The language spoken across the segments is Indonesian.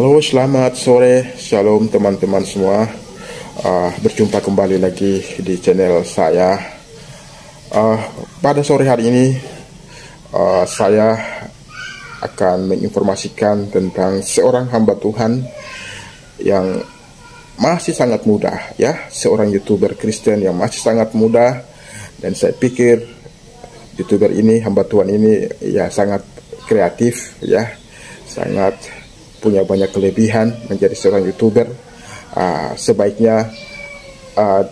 Halo, selamat sore, shalom teman-teman semua. Berjumpa kembali lagi di channel saya. Pada sore hari ini saya akan menginformasikan tentang seorang hamba Tuhan yang masih sangat muda, ya, seorang YouTuber Kristen yang masih sangat muda. Dan saya pikir YouTuber ini, hamba Tuhan ini, ya sangat kreatif, ya, sangat punya banyak kelebihan menjadi seorang YouTuber. Sebaiknya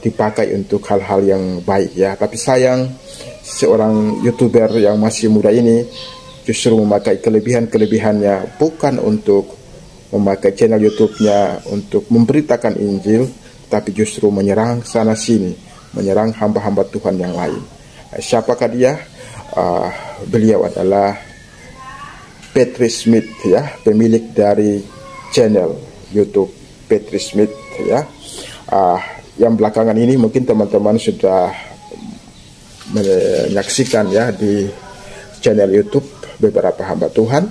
dipakai untuk hal-hal yang baik, ya. Tapi sayang, seorang YouTuber yang masih muda ini justru memakai kelebihan-kelebihannya bukan untuk memakai channel YouTube-nya untuk memberitakan Injil, tapi justru menyerang sana sini, menyerang hamba-hamba Tuhan yang lain. Siapakah dia? Beliau adalah Patrick Smith, ya, pemilik dari channel YouTube Patrick Smith, ya. Yang belakangan ini mungkin teman-teman sudah menyaksikan, ya, di channel YouTube beberapa hamba Tuhan,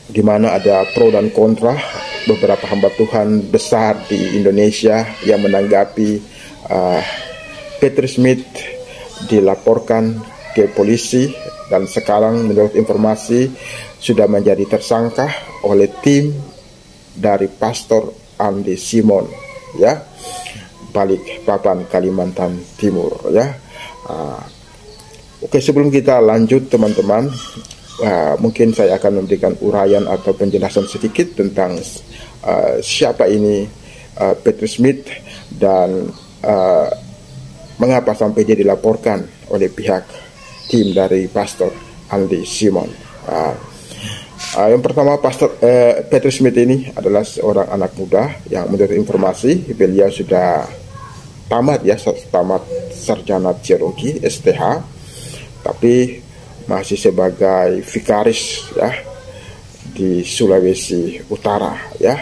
di mana ada pro dan kontra. Beberapa hamba Tuhan besar di Indonesia yang menanggapi Patrick Smith dilaporkan ke polisi, dan sekarang menurut informasi sudah menjadi tersangka oleh tim dari Pastor Andy Simon, ya, Balikpapan, Kalimantan Timur, ya. Oke, sebelum kita lanjut teman-teman, mungkin saya akan memberikan uraian atau penjelasan sedikit tentang siapa ini Patrick Smith dan mengapa sampai dia dilaporkan oleh pihak tim dari Pastor Andy Simon. Yang pertama, Patrick Smith ini adalah seorang anak muda yang menurut informasi beliau sudah tamat, ya, tamat sarjana teologi STH, tapi masih sebagai vikaris, ya, di Sulawesi Utara, ya.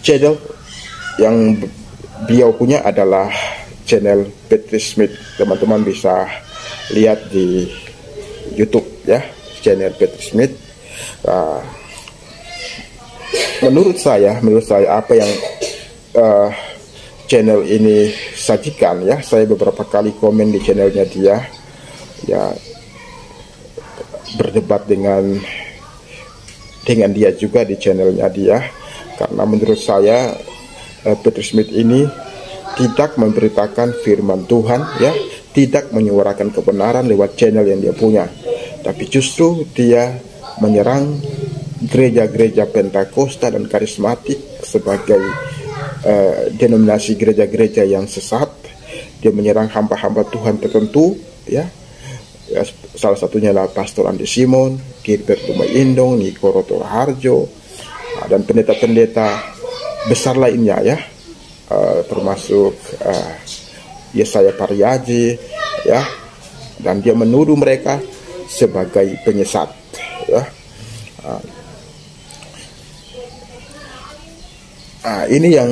Channel yang beliau punya adalah channel Patrick Smith. Teman-teman bisa lihat di YouTube, ya, channel Patrick Smith. Menurut saya apa yang channel ini sajikan, ya, saya beberapa kali komen di channelnya dia, ya, berdebat dengan dia juga di channelnya dia, karena menurut saya Patrick Smith ini tidak memberitakan firman Tuhan, ya, tidak menyuarakan kebenaran lewat channel yang dia punya, tapi justru dia menyerang gereja-gereja Pentakosta dan karismatik sebagai denominasi gereja-gereja yang sesat. Dia menyerang hamba-hamba Tuhan tertentu, ya, salah satunya adalah Pastor Andy Simon, Gilbert Dumai Indong, Niko Rotor Harjo, dan pendeta-pendeta besar lainnya, ya, termasuk Yesaya Pariaji, ya, dan dia menuduh mereka sebagai penyesat, ya. Ini yang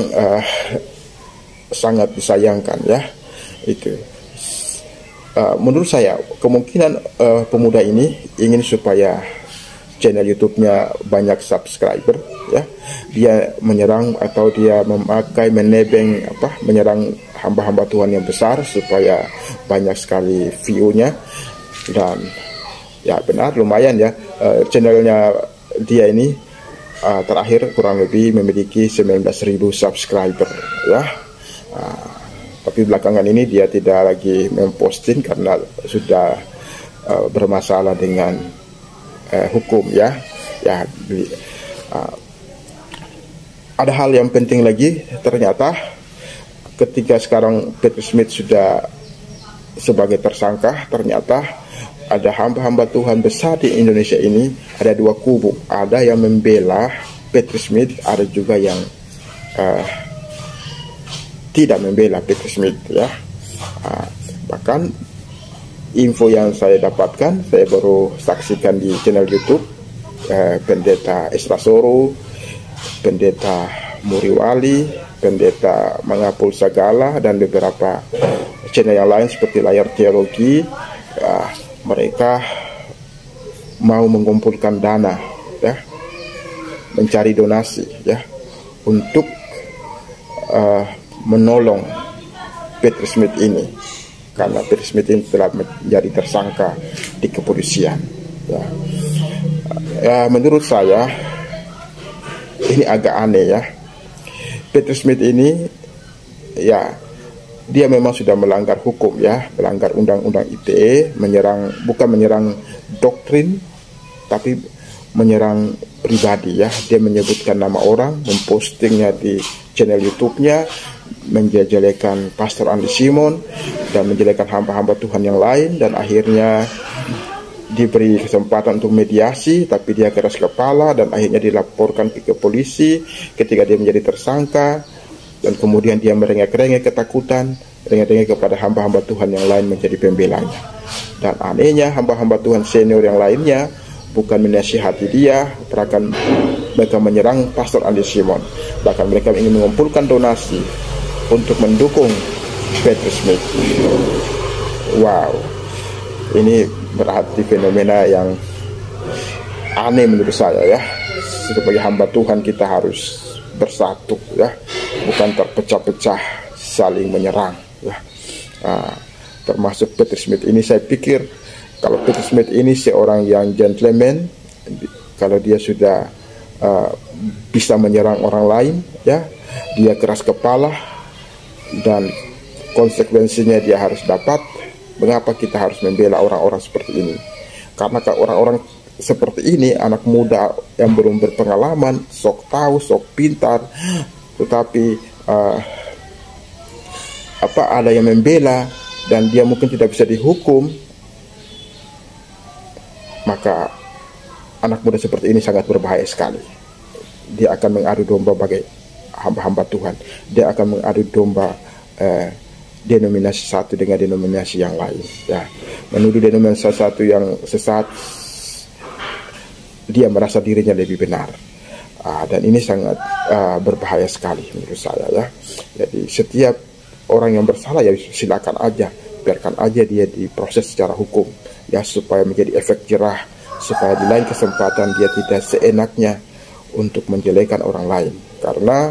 sangat disayangkan, ya. Itu menurut saya kemungkinan pemuda ini ingin supaya channel YouTube-nya banyak subscriber, ya. Dia menyerang atau dia memakai menebeng menyerang hamba-hamba Tuhan yang besar supaya banyak sekali view-nya. Dan ya benar, lumayan, ya, channelnya dia ini terakhir kurang lebih memiliki 19.000 subscriber, ya. Tapi belakangan ini dia tidak lagi memposting karena sudah bermasalah dengan hukum, ya. Ada hal yang penting lagi, ternyata ketika sekarang Patrick Smith sudah sebagai tersangka, ternyata ada hamba-hamba Tuhan besar di Indonesia ini, ada dua kubu. Ada yang membela Patrick Smith, ada juga yang tidak membela Patrick Smith, ya. Bahkan info yang saya dapatkan, saya baru saksikan di channel YouTube Pendeta Esra Soro, Pendeta Muriwali, Pendeta Mangapul Sagala, dan beberapa channel yang lain seperti Layar Teologi. Mereka mau mengumpulkan dana, ya, mencari donasi, ya, untuk menolong Peter Smith ini, karena Peter Smith ini telah menjadi tersangka di kepolisian. Ya. Menurut saya ini agak aneh, ya. Peter Smith ini, ya, dia memang sudah melanggar hukum, ya, melanggar undang-undang ITE, bukan menyerang doktrin, tapi menyerang pribadi, ya. Dia menyebutkan nama orang, mempostingnya di channel YouTube-nya, menjelek-jelekan Pastor Andy Simon dan menjelekkan hamba-hamba Tuhan yang lain, dan akhirnya diberi kesempatan untuk mediasi, tapi dia keras kepala dan akhirnya dilaporkan ke polisi ketika dia menjadi tersangka, dan kemudian dia merengek-rengek ketakutan, merengek-rengek kepada hamba-hamba Tuhan yang lain menjadi pembelanya. Dan anehnya hamba-hamba Tuhan senior yang lainnya bukan menasihati dia, bahkan mereka menyerang Pastor Andy Simon, bahkan mereka ingin mengumpulkan donasi untuk mendukung Peter Smith. Wow, ini berarti fenomena yang aneh menurut saya, ya. Sebagai hamba Tuhan kita harus bersatu, ya, bukan terpecah-pecah saling menyerang, ya. Termasuk Peter Smith ini, saya pikir kalau Peter Smith ini seorang yang gentleman, kalau dia sudah bisa menyerang orang lain, ya, dia keras kepala dan konsekuensinya dia harus dapat. Mengapa kita harus membela orang-orang seperti ini? Karena orang-orang seperti ini, anak muda yang belum berpengalaman, sok tahu, sok pintar, tetapi ada yang membela dan dia mungkin tidak bisa dihukum, maka anak muda seperti ini sangat berbahaya sekali. Dia akan mengadu domba bagai hamba-hamba Tuhan. Dia akan mengadu domba denominasi satu dengan denominasi yang lain, ya. Menuduh denominasi satu yang sesat, dia merasa dirinya lebih benar, dan ini sangat berbahaya sekali menurut saya, ya. Jadi setiap orang yang bersalah, ya, silakan aja, biarkan aja dia diproses secara hukum, ya, supaya menjadi efek jerah, supaya di lain kesempatan dia tidak seenaknya untuk menjelekan orang lain. Karena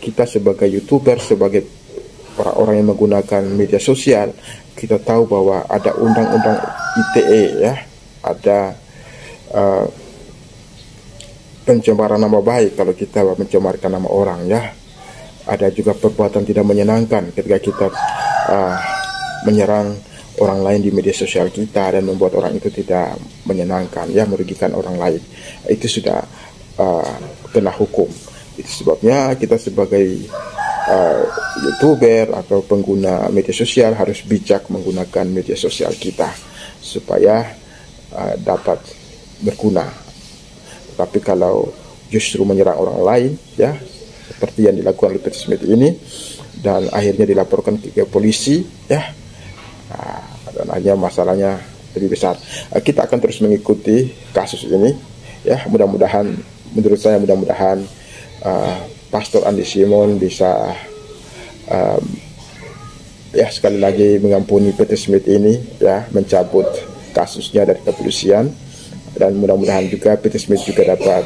kita sebagai YouTuber, sebagai orang-orang yang menggunakan media sosial, kita tahu bahwa ada undang-undang ITE, ya, ada pencemaran nama baik kalau kita mencemarkan nama orang, ya. Ada juga perbuatan tidak menyenangkan ketika kita menyerang orang lain di media sosial kita dan membuat orang itu tidak menyenangkan, ya, merugikan orang lain. Itu sudah kena hukum. Itu sebabnya kita sebagai YouTuber atau pengguna media sosial harus bijak menggunakan media sosial kita supaya dapat berguna. Tapi kalau justru menyerang orang lain, ya, seperti yang dilakukan oleh Peter Smith ini, dan akhirnya dilaporkan ke polisi, ya, dan akhirnya masalahnya lebih besar. Kita akan terus mengikuti kasus ini, ya. Mudah-mudahan, menurut saya, mudah-mudahan Pastor Andy Simon bisa ya, sekali lagi mengampuni Peter Smith ini, ya, mencabut kasusnya dari kepolisian, dan mudah-mudahan juga Peter Smith juga dapat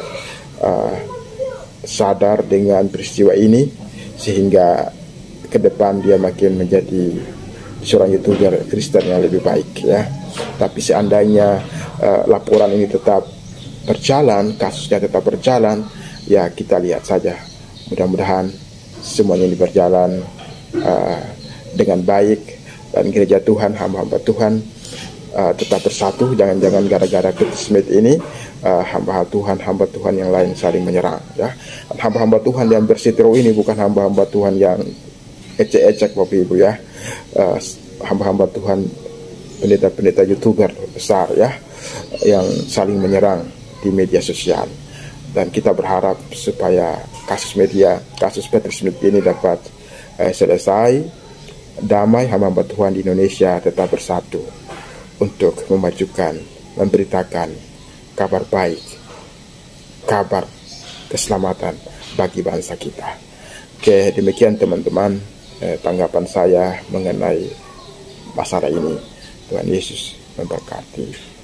sadar dengan peristiwa ini sehingga ke depan dia makin menjadi seorang YouTuber Kristen yang lebih baik, ya. Tapi seandainya laporan ini tetap berjalan, kasusnya tetap berjalan, ya, kita lihat saja. Mudah-mudahan semuanya ini berjalan dengan baik, dan gereja Tuhan, hamba-hamba Tuhan tetap bersatu. Jangan-jangan gara-gara Peter Smith ini hamba Tuhan yang lain saling menyerang, ya. Hamba-hamba Tuhan yang bersiteru ini bukan hamba-hamba Tuhan yang ecek-ecek, Bapak Ibu, ya. Hamba-hamba Tuhan, pendeta-pendeta YouTuber besar, ya, yang saling menyerang di media sosial. Dan kita berharap supaya kasus Peter Smith ini dapat selesai, damai, hamba-hamba Tuhan di Indonesia tetap bersatu untuk memajukan, memberitakan kabar baik, kabar keselamatan bagi bangsa kita. Oke, demikian teman-teman tanggapan saya mengenai masalah ini. Tuhan Yesus memberkati.